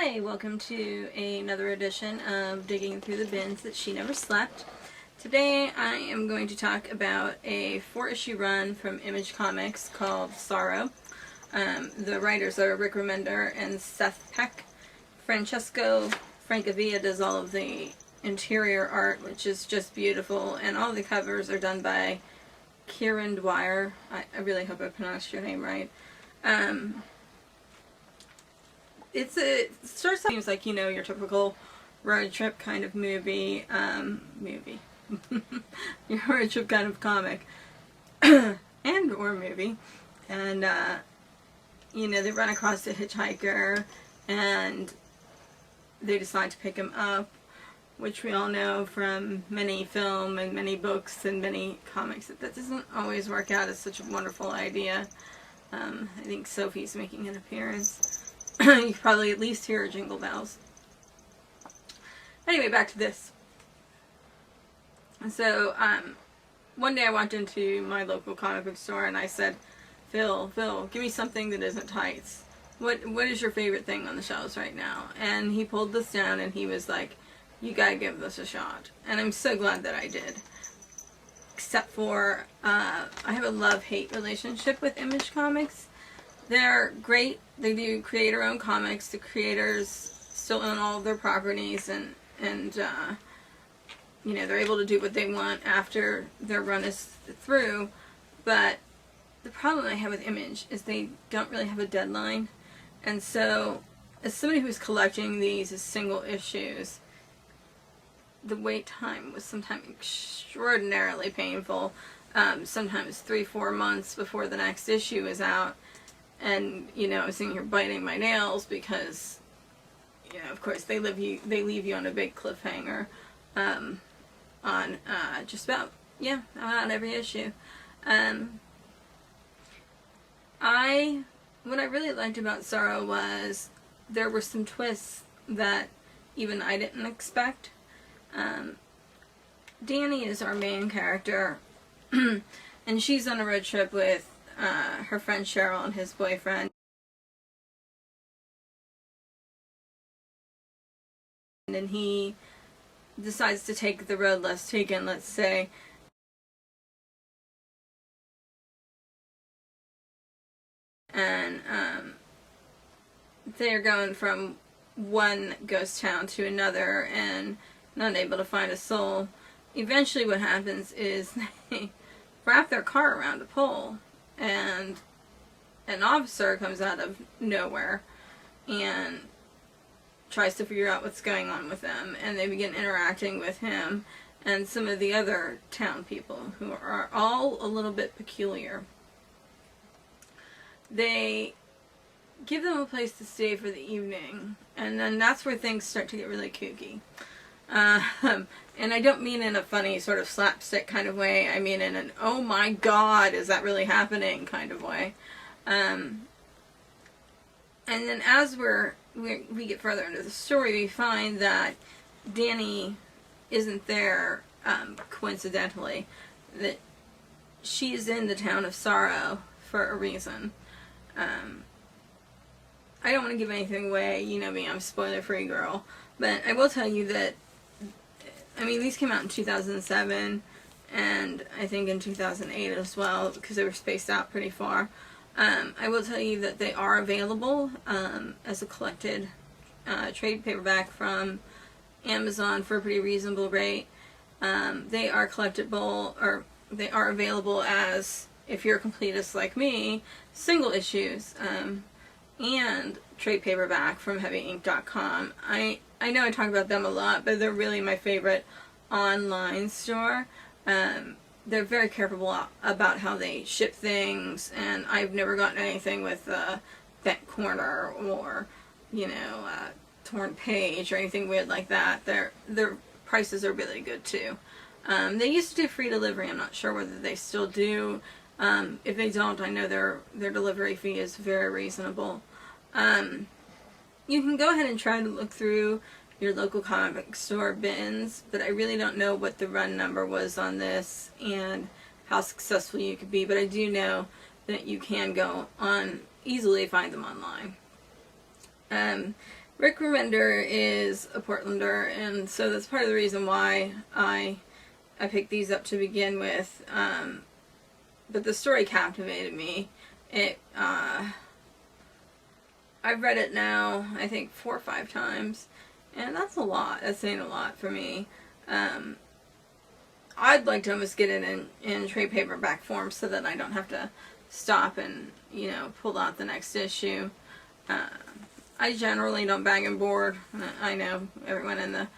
Hi, welcome to another edition of Digging Through the Bins That She Never Slept. Today I am going to talk about a 4-issue run from Image Comics called Sorrow. The writers are Rick Remender and Seth Peck. Francesco Francavilla does all of the interior art, which is just beautiful, and all the covers are done by Kieran Dwyer. I really hope I pronounced your name right. It starts out, seems like, you know, your typical road trip kind of movie, your road trip kind of comic, and or movie, and, you know, they run across a hitchhiker, and they decide to pick him up, which we all know from many film and many books and many comics that doesn't always work out as such a wonderful idea. I think Sophie's making an appearance. You probably at least hear her jingle bells. Anyway, back to this. So, one day I walked into my local comic book store and I said, Phil, give me something that isn't tights. What is your favorite thing on the shelves right now? And he pulled this down and he was like, you gotta give this a shot. And I'm so glad that I did. Except for, I have a love-hate relationship with Image Comics. They're great. They do creator-owned comics. The creators still own all of their properties, and you know, they're able to do what they want after their run is through. But the problem I have with Image is they don't really have a deadline. And so, as somebody who's collecting these as single issues, the wait time was sometimes extraordinarily painful. Sometimes 3-4 months before the next issue is out. And, you know, I was sitting here biting my nails because, you know, of course, they leave you on a big cliffhanger on just about every issue. What I really liked about Sorrow was there were some twists that even I didn't expect. Danny is our main character, and she's on a road trip with her friend Cheryl and his boyfriend. And he decides to take the road less taken, let's say. And they're going from one ghost town to another and not able to find a soul. Eventually what happens is they wrap their car around a pole, and an officer comes out of nowhere and tries to figure out what's going on with them, and they begin interacting with him and some of the other town people who are all a little bit peculiar. They give them a place to stay for the evening, and then that's where things start to get really kooky. And I don't mean in a funny sort of slapstick kind of way. I mean in an, oh my god, is that really happening kind of way. And then as we get further into the story, we find that Danny isn't there coincidentally. That she is in the town of Sorrow for a reason. I don't want to give anything away. You know me, I'm a spoiler-free girl. But I will tell you that, I mean, these came out in 2007, and I think in 2008 as well, because they were spaced out pretty far. I will tell you that they are available as a collected trade paperback from Amazon for a pretty reasonable rate. They are collectible, or they are available as, if you're a completist like me, single issues, and trade paperback from HeavyInk.com. I know I talk about them a lot, but they're really my favorite online store. They're very careful about how they ship things, and I've never gotten anything with bent corner or, you know, torn page or anything weird like that. Their prices are really good too. They used to do free delivery. I'm not sure whether they still do. If they don't, I know their delivery fee is very reasonable. You can go ahead and try to look through your local comic store bins, but I really don't know what the run number was on this and how successful you could be, but I do know that you can go on, easily find them online. Rick Remender is a Portlander, and so that's part of the reason why I picked these up to begin with. But the story captivated me. I've read it now, I think 4 or 5 times, and that's a lot. That's saying a lot for me. I'd like to almost get it in trade paperback form so that I don't have to stop and, pull out the next issue. I generally don't bag and board. I know everyone in the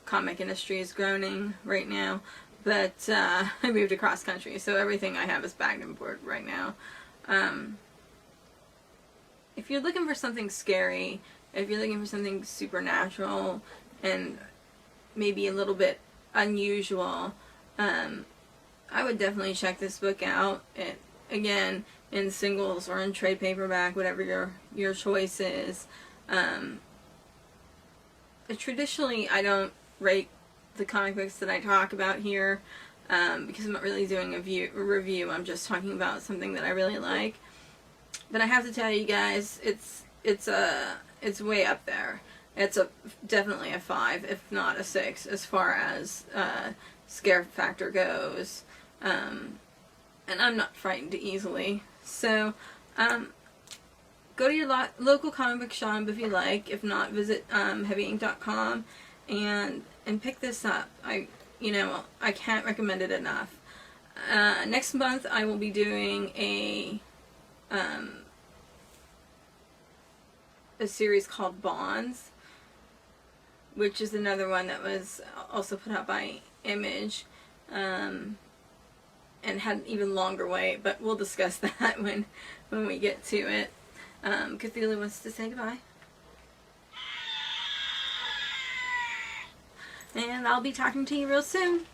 comic industry is groaning right now, but I moved across country, so everything I have is bagged and board right now. If you're looking for something scary, if you're looking for something supernatural and maybe a little bit unusual, I would definitely check this book out. Again, in singles or in trade paperback, whatever your choice is. Traditionally, I don't rate the comic books that I talk about here because I'm not really doing a review. I'm just talking about something that I really like. But I have to tell you guys, it's way up there. It's definitely a 5, if not a 6, as far as scare factor goes. And I'm not frightened easily. So, go to your local comic book shop if you like. If not, visit heavyink.com and pick this up. I can't recommend it enough. Next month I will be doing a series called Bonds, which is another one that was also put out by Image, and had an even longer wait, but we'll discuss that when we get to it. Cthulhu wants to say goodbye. And I'll be talking to you real soon.